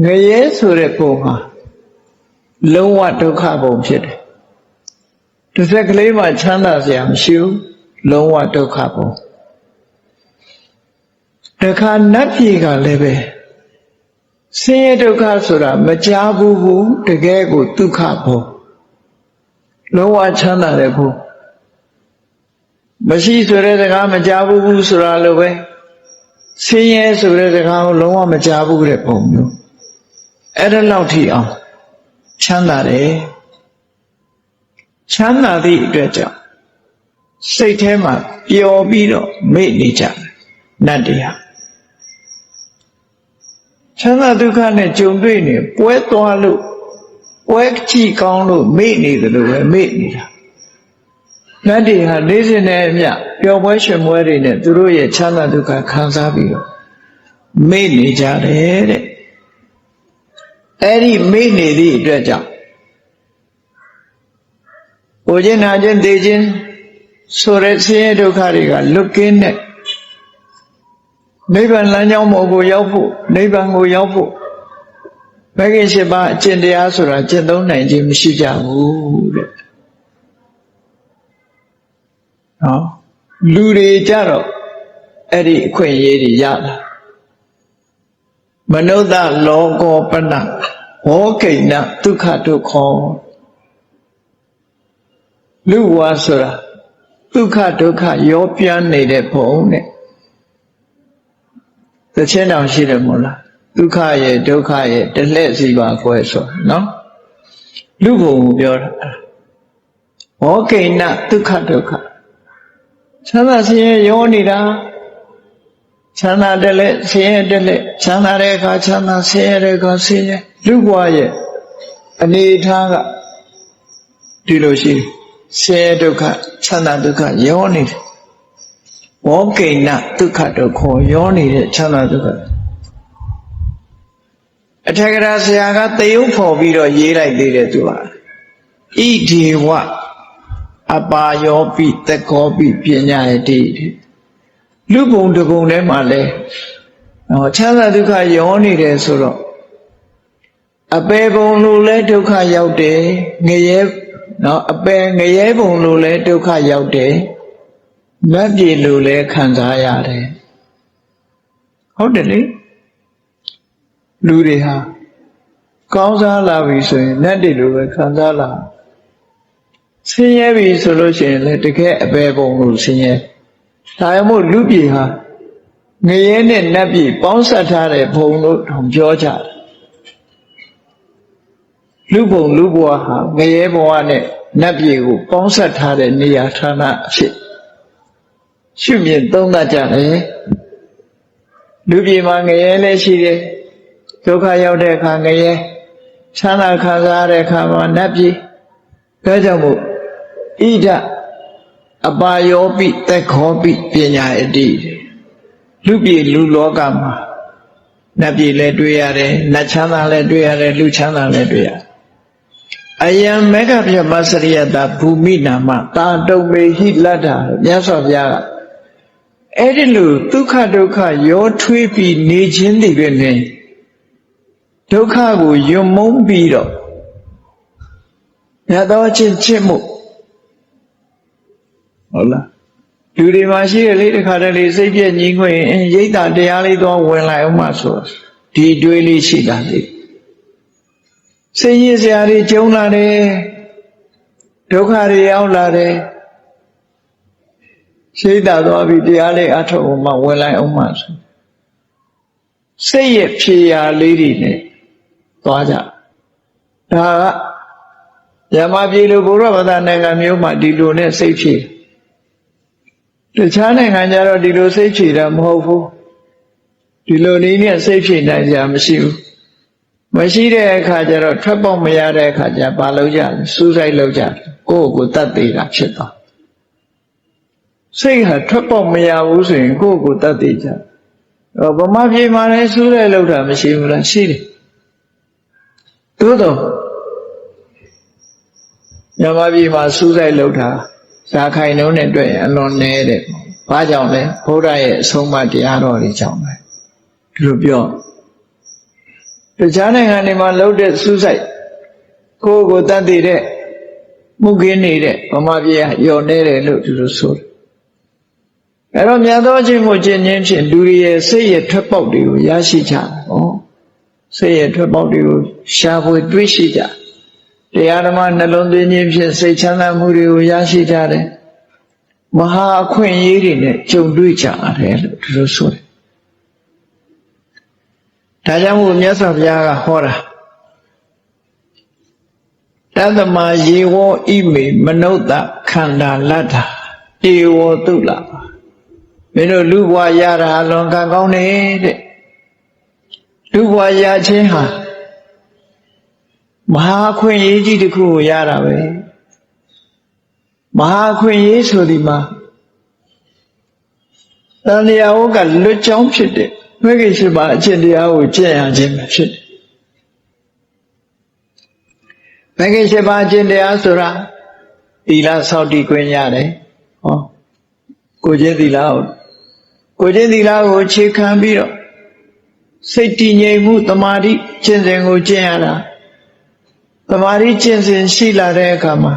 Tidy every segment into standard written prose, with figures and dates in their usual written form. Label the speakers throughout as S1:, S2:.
S1: Ngaye Sure Poma Lowa Doka Bom Pit. To say Glema Chandas Yam Shoe, Lowa Doka Bom. The can Napiga Lebe. Say Doka Sura, Majabu, the Gago Dukapo. Lowa Chana Lepo. Mashi Sure the Majabu Sura Lowe. Say Sure the Lowa Majabu Repom. Ada Lauti on Chandare Chanda the Dreja Say Tema, your Bido, made nature, Nadia Chanda Ducane Jumdini, Puerto Alu, Puek Chi Konglu, made neither, made neither. Nadia, listen, your worship wedding at Duruya Chanda Duca Kanzabio, made nature. Eddie made the dredger. Ojin Ajin Dejin, so let's see to Kariga, look in it. Neban Lanyamo go Yapu, Neban go Yapu. Maggie Sheba, Chendi Asura, Chendon, and Jim Shija. Ludi Jaro, Eddie Queen Yedi Yada. Manoda logo pana, okay na tuka to call. Luwasura, tuka tuka yopian needed pone. The channel shidamula, tuka ye, doka ye, the leziba queso, no? Lugo your okay na tuka tuka. Sana see yonida. Chana dele, say dele, Chana reka, Chana say reka, say, Luguaye, Anitaga, Diloshi, say duka, Chana duka, yoni. Okay, not duka to call yoni, Chana duka. Atagasiaga, the UFO video ye like did to her. Eat what? Abba your beat the copy, Piana did. Lupon to go them ale. Chana duka yoni de solo. A bebon lule duka yaude, Nayev, no, a bang Nayebon lule duka yaude, Nabi lule kanzayade. How did it? Ludiha. Kauza la we say, Nadi lule kanzala. Sinyabi solution, let the cat a bebon lule sinye. I am Lubiha. Nayen Nabi, Bonsatare, Pono, from Georgia. Lubon Lubuaha, Nayeboane, Nabi, Bonsatare, Niatana, Shumin, Donaja, eh? Lubi Mangayele, she, Tokayo de Kangaye, Chana Kazare, Kama, Nabi, Kajamu, Ida. Abayo beat the copy, Pina indeed. Lubi Lulogama Nabi Ledriare, Nachana Ledriare, Luchana Ledria. I am mega Masaria da Bumina Mata, don't make heat ladder, yes of Yara. Edilu, Duka Duka, your tweepy Nijin the Duka, you mom beedo. Yadochin Chimu. Hola. Do the machine later carry Savior Ningway and Yeta de Alido when I almost did really see that. Say yes, Yari Jonah de Dokari Aulade. Say that I'll be the Ali Atoma when I almost say it, she a lady. Toja. Yamabi Lugura than a new Madilune safety. The China and Yaro Dilo say cheatam hopeful. Diloninia say she Najam Siu. Mashide Kajaro, Trouble Mayare Kaja, Baloja, Suicide Loja, go good that day, Chita. Say her Trouble Maya go good that day. But Mavi Mane Sura Loda, Machine, see. Todo Yamabi Ma Suicide Loda. Sakai no net alone needed. Pajame, Hoda, so much Yaro, Lubio. တခြားနိုင်ငံတွေမှာလှုပ်တဲ့စူးစိုက်ကိုတတ်သိတဲ့မှုခင်းနေတဲ့ဗမာပြည်ကညော်နေတယ်လို့သူတို့ဆိုတယ်အဲ့တော့မြတ်သောအချင်းကိုကျင့်ခြင်းဖြင့်လူတွေရဲ့စိတ်ရဲ့ထွက်ပေါက်တွေကိုရရှိကြတယ်ဟောစိတ်ရဲ့ထွက်ပေါက်တွေကိုရှာဖွေတွေ့ရှိကြတရားဓမ္မနှလုံးသွင်းခြင်းဖြင့်စိတ်ချမ်းသာမှုတွေကိုရရှိကြတယ်မဟာအခွင့်အရေးတွေနဲ့ကြုံတွေ့ကြရတယ်လို့သူတို့ဆိုတယ်ဒါကြောင့်မို့မြတ်စွာဘုရားကဟောတာတသမယေဝဣမေမနုဿခန္ဓာလတ္ထာတေဝတုလမင်းတို့လူဘဝရတာလွန်ကံကောင်းနေတဲ့လူဘဝရခြင်းဟာမဟာခွင့်ရေးကြီးတစ်ခုကိုရတာပဲမဟာခွင့်ရေးဆိုဒီမှာတဏှာဝကလွတ်ကြောင်းဖြစ်တဲ့မဂ္ဂင်၈ပါးအကျင့်တရားကိုကျင့်ရခြင်းပဲဖြစ်တယ်မဂ္ဂင်၈ပါးအကျင့်တရားဆိုတာသီလဆောက်တည်ခွင့်ရတယ်ဟောကိုကျင့်သီလကိုအခြေခံပြီးတော့စိတ်တည်ငြိမ်မှုတမာတိကျင့်စဉ်ကိုကျင့်ရတာတမာတိကျင့်စဉ်ရှိလာတဲ့အခါမှာ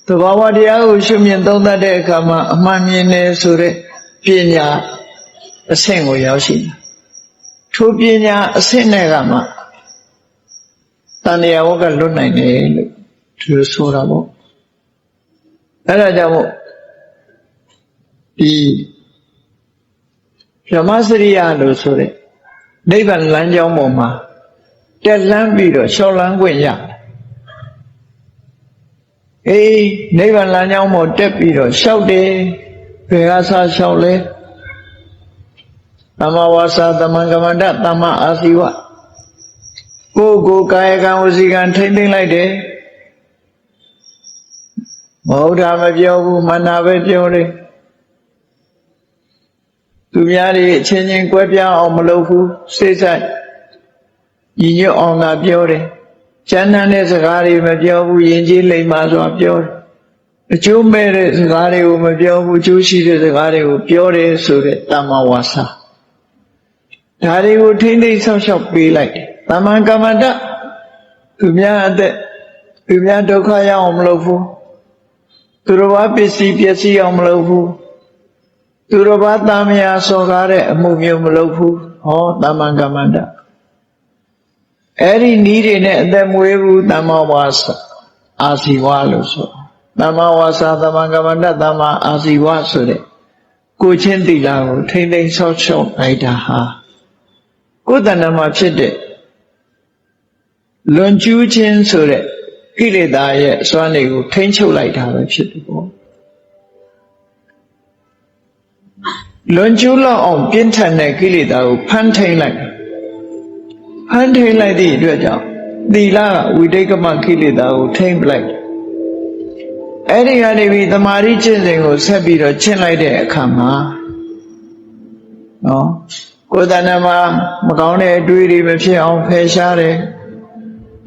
S1: သဘာဝတရားကိုရှုမြင်သုံးသပ်တဲ့အခါမှာအမှန်မြင်တယ်ဆိုတဲ့ပညာအဆင့်ကိုရောက်ရှိတာထိုပညာအဆင့်နဲ့ကမှတဏှာဝကလွတ်နိုင်တယ်လို့သူဆိုတာပေါ့အဲ့ဒါကြောင့်မို့ဒီဓမ္မစရိယလို့ဆိုတဲ့နိဗ္ဗာန်လမ်းကြောင်းပေါ်မှာတက်လှမ်းပြီးတော့လျှောက်လန်းခွင့်ရနိဗ္ဗာန်လမ်းကြောင်းပေါ်တက်ပြီးတော့လျှောက်တယ်ဘယ်ကစလျှောက်လဲသမ္မာဝါစာသမ္မာကမ္မန္တသမ္မာအာဇီဝကိုကာယကံဝစီကံထိမ့်သိမ့်လိုက်တယ်မဟုတ်တာမပြောဘူးမနာပဲပြောတယ်သူများတွေအချင်းချင်းကွဲပြားအောင်မလုပ်ဘူးစိတ်ဆိုင်ညီညွတ်အောင်သာပြောတယ်ကျမ်းမ်းတဲ့စကားတွေမပြောဘူးယဉ်ကျေးလိမ္မာစွာပြောတယ်အကျိုးမဲ့တဲ့စကားတွေကိုမပြောဘူးအကျိုးရှိတဲ့စကားတွေကိုပြောတယ်ဆိုတဲ့သမ္မာဝါစာဒါတွေကိုထိမ့်သိမ့်ဆောက်ရှောက်ပေးလိုက်တယ်သမ္မာကမ္မန္တသူများအသက်သူများဒုက္ခရောက်အောင်မလုပ်ဘူးသူတော်ဘာပစ္စည်းပျက်စီးအောင်မလုပ်ဘူးသူတော်ဘာတာမယာစော်ကားတဲ့အမှုမျိုးမလုပ်ဘူးဟောသမ္မာကမ္မန္တအဲ့ဒီနည်းတွေနဲ့အသက်မွေးဘူးသမ္မာဝါစာအာဇီဝလို့ဆိုသမ္မာဝါစာသမ္မာကမ္မန္တသမ္မာအာဇီဝဆိုတဲ့ကိုချင်းသီလကိုထိမ့်သိမ့်ဆောက်ရှောက်လိုက်တာဟာကိုယ်တဏ္ဍာမှာဖြစ်တဲ့လွန်ကျူးခြင်းဆိုတဲ့ကိလေသာရဲ့အစွမ်းတွေကိုထိမ့်ချုပ်လိုက်တာပဲဖြစ်တယ်ပေါ့လွန်ကျူးလောက်အောင်ပြင်းထန်တဲ့ကိလေသာကိုဖမ်းထိန်လိုက်သည့်အတွက်ကြောင့်သီလကဝိတိကမကိလေသာကိုထိမ့်ပလိုက်အဲ့ဒီကနေပြီးသမာဓိကျင့်စဉ်ကိုဆက်ပြီးတော့ကျင့်လိုက်တဲ့အခါမှာနော်ကိုယ်တဏ္ဍာမှာမကောင်းတဲ့အတွေ့အကြုံမဖြစ်အောင်ဖယ်ရှားတယ်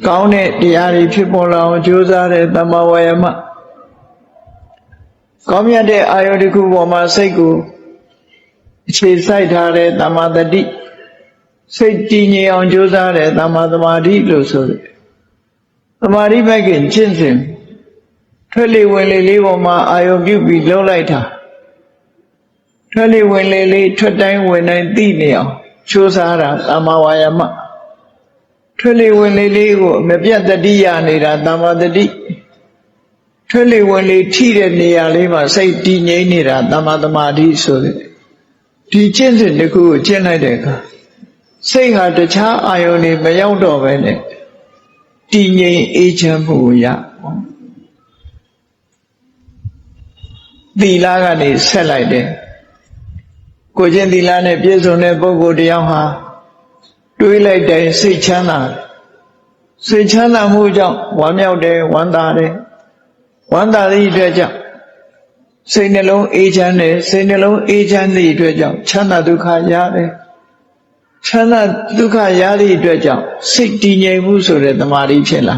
S1: ကောင်းတဲ့တရားတွေဖြစ်ပေါ်လာအောင်ကြိုးစားတဲ့သမ္မာဝါယာမကောင်းမြတ်တဲ့အာယုတစ်ခုပေါ်မှာစိတ်ကိုအခြေစိုက်ထားတဲ့သမ္မာတတိစိတ်တည်ငြိမ်အောင်ကြိုးစားတဲ့သမ္မာသမာဓိလို့ဆိုတယ်သမာဓိဘက်ကကျင့်စဉ်ထွက်လေဝင်လေလေးပေါ်မှာအာယုပြုပြီးလှုပ်လိုက်တာထွက်လေဝင်လေလေးထွက်တိုင်းဝင်တိုင်းသိနေအောင်ကြိုးစားတာသမ္မာဝါယာမထွက်လေဝင်လေလေးကိုမပြတ်တတိယနေတာသမ္မာတတိထွက်လေဝင်လေထိတဲ့နေရာလေးမှာစိတ်တည်ငြိမ်နေတာသမ္မာသမာဓိဆိုတဲ့ဒီကျင့်စဉ်တစ်ခုကိုကျင့်လိုက်တဲ့အခါစိတ်ဟာတခြားအာယုန်တွေမရောက်တော့ပဲနဲ့တည်ငြိမ်အေးချမ်းမှုကိုရသီလကနေဆက်လိုက်တယ်ကိုကျင့်သီလနဲ့ပြည့်စုံတဲ့ပုဂ္ဂိုလ်တယောက်ဟာတွေးလိုက်တိုင်းစိတ်ချမ်းသာမှုကြောင့်ဝမ်းမြောက်တယ်ဝမ်းသာတယ်ဝမ်းသာသည့်အတွက်ကြောင့်စိတ်နှလုံးအေးချမ်းတယ်စိတ်နှလုံးအေးချမ်းသည့်အတွက်ကြောင့်ချမ်းသာဒုက္ခရတယ်ချမ်းသာဒုက္ခရသည့်အတွက်ကြောင့်စိတ်တည်ငြိမ်မှုဆိုတဲ့တမာတိဖြစ်လာ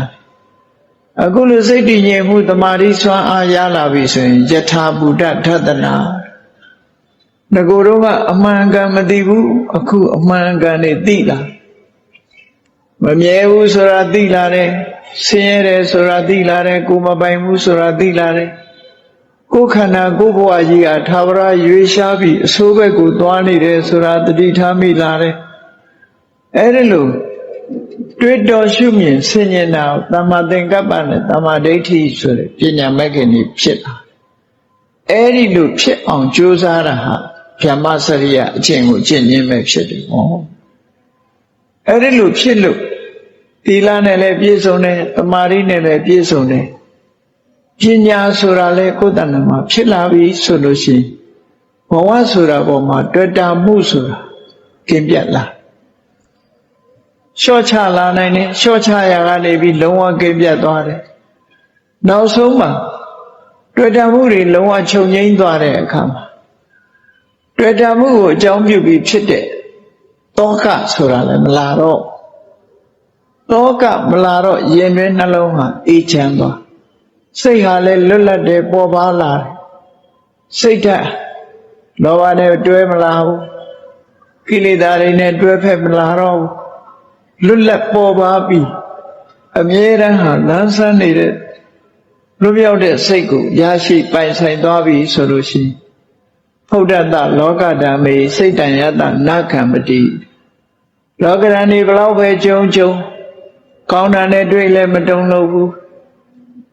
S1: အခုလိုစိတ်တည်ငြိမ်မှုတမာတိစွမ်းအားရလာပြီဆိုရင်ယထာဘုဒ္ဓထသနာငကိုယ်တော့ကအမှန်ကန်မသိဘူးအခုအမှန်ကန်နေသိလာ မမြဲဘူးဆိုတာသိလာတယ်ဆင်းရဲတယ်ဆိုတာသိလာတယ်ကိုမပိုင်ဘူးဆိုတာသိလာတယ်ကိုယ်ခန္ဓာကိုယ်ဘဝကြီးကသာဝရရွေးရှားပြီးအဆိုးဘက်ကိုသွားနေတယ်ဆိုတာသတိထားမိလာတယ်အဲ့ဒီလိုတွေ့တော်ရှုမြင်ဆင်ញင်တာသမ္မာသင်္ကပ္ပနဲ့သမ္မာဒိဋ္ဌိဆိုတဲ့ပညာမဲ့ခင်ကြီးဖြစ်လာအဲ့ဒီလိုဖြစ်အောင်ကြိုးစားတာဟာဗျမစရိယအကျင့်ကိုကျင့်ခြင်းပဲဖြစ်တယ်ဟောအဲ့ဒီလိုဖြစ်လို့သီလနဲ့လည်းပြည့်စုံတယ်သမာဓိနဲ့လည်းပြည့်စုံတယ်ပညာဆိုတာလည်းကိုယ်တဏ္ဍာမှာဖြစ်လာပြီဆိုလို့ရှိရင်ဘဝဆိုတာပေါ်မှာတွေ့တာမှုဆိုတာကင်းပြတ်လာလျှော့ချလာနိုင်တယ်လျှော့ချရာကနေပြီးလုံးဝကင်းပြတ်သွားတယ်နောက်ဆုံးမှာတွေ့တာမှုတွေလုံးဝချုပ်ငြိမ်းသွားတဲ့အခါမှာတွေ့တာမှုကိုအကြောင်းပြုပြီးဖြစ်တဲ့တောကဆိုတာလည်းမလာတော့တောကမလာတော့ရင်တွင်နှလုံးဟာအေးချမ်းသွားစိတ်ဟာလည်းလွတ်လပ်တယ်ပေါ်ပါလာတယ်စိတ်ဓာတ်လောဘနဲ့တွဲမလာဘူးကိလေသာတွေနဲ့တွဲဖက်မလာတော့ဘူးလွတ်လပ်ပေါ်ပါပြီးအမြဲတမ်းဟာလန်းဆန်းနေတဲ့လွတ်မြောက်တဲ့စိတ်ကိုရရှိပိုင်ဆိုင်သွားပြီဆိုလို့ရှိရင်ဖုဒ္ဓတလောကဓမ္မေစိတ်တံယတနာခံပတိလောကဓာတ်နေဘလောက်ပဲကြုံကောင်းတာနဲ့တွေ့လည်းမတုံလို့ဘူး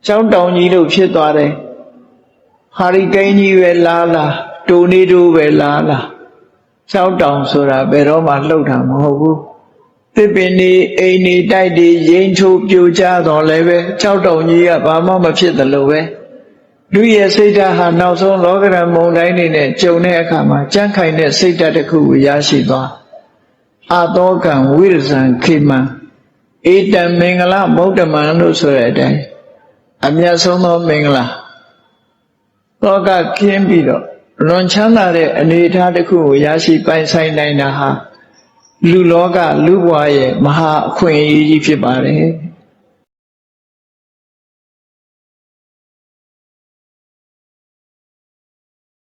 S1: ကျောင်းတောင်ကြီးလို့ဖြစ်သွားတယ်ဟာရီကိန်းကြီးပဲလာတိုနေတိုးပဲလာကျောင်းတောင်ဆိုတာဘယ်တော့မှလှုပ်တာမဟုတ်ဘူးသစ်ပင်နေအိမ်နေတိုက်တွေရိမ်ချိုးပြိုကျတော့လည်းပဲကျောင်းတောင်ကြီးကဘာမှမဖြစ်သလိုပဲလူရဲ့စိတ်ဓာတ်ဟာနောက်ဆုံးလောကဓာတ်မုန်တိုင်းတွေနဲ့ကြုံတဲ့အခါမှာကြမ်းခိုင်တဲ့စိတ်ဓာတ်တစ်ခုကိုရရှိသွားအတောကံဝိရဇံခေမံဧတံမင်္ဂလမௌတ္တမံလို့ဆိုတဲ့အတိုင်းအမြတ်ဆုံးသောမင်္ဂလာလောကခင်းပြီးတော့လွန်ချမ်းသာတဲ့အနေအထားတစ်ခုကိုရရှိပိုင်ဆိုင်နိုင်တာဟာလူလောကလူဘဝရဲ့မဟာအခွင့်အရေးကြီးဖြစ်ပါတယ်